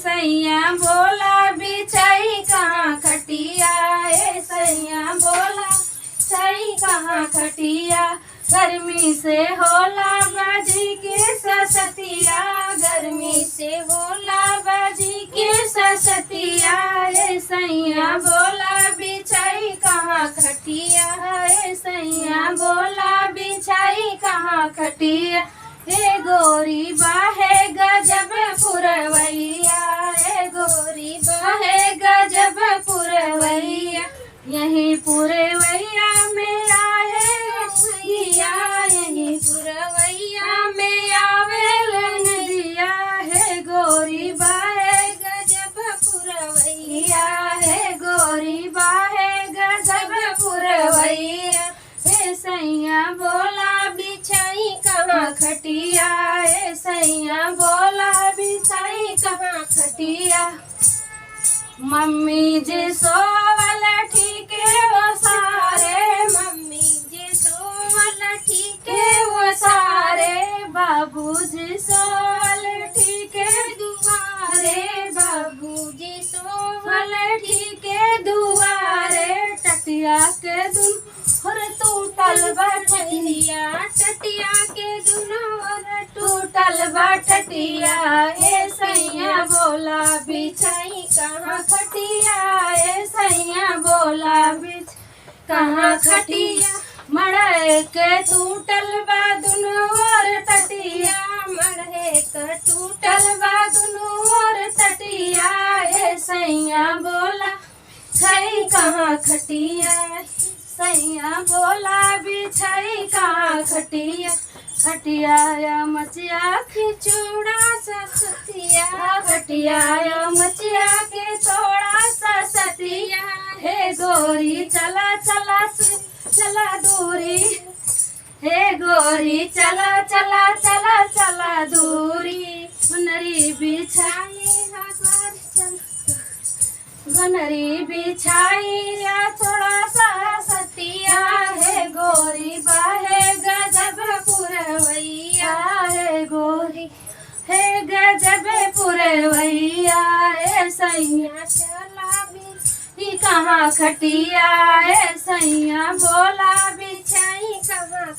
सैया बोला बिछाई कहाँ खटिया, ए सैया बोला बिछाई कहाँ खटिया। गर्मी से होला बाजी के ससतिया, गर्मी से होला बाजी के ससतिया। ए सैया बोला बिछाई कहाँ खटिया, ए सैया बोला बिछाई कहाँ खटिया। हे गोरी बाहे गजब पुरवैया, हे गोरी बाहे गजब पुरवैया। यही पुरवैया में आए भैया, यही पुरवैया में आवे नदिया। हे गोरी बाहे गजब पुरवैया, हे गोरी बाहे गजब पुरवैया। हे सैया बोला बिछाई कहाँ खटिया, ए सैया बोला बिछाई कहाँ खटिया। मम्मी जी सोवल ठीके वो सारे, मम्मी जी सोवल ठीके वो सारे। बाबूजी सोवल ठीके दुआरे, बाबूजी सोवल ठीके दुआरे। टटिया के दुन और टूटल बटटिया, टटिया के दुनो और टूटल बटटिया। ए सैया बोला बिछाई कहाँ खटिया, ए सैया बोला बिछ कहाँ खटिया। मड़े के टूटल बा दुनो और टटिया, मड़े के टूटल बा दुनो और टटिया। ए सैया बोला बिछाई कहाँ खटिया, सैया बोला बिछाई कहाँ खटिया। खटिया मचिया के चूड़ा सा सतिया, खटिया मचिया के चौड़ा सा सतिया। हे गोरी चला चला चला दूरी, हे गोरी चला चला चला चला दूरी। बनरी बिछाई बनरी बिछाई थोड़ा सा सतिया। हे गोरी बाहे गजब पुरवैया, हे गोरी हे गजब पुरवैया। ए सैया चला भी कहाँ खटिया, ए सैया बोला बिछाई कहाँ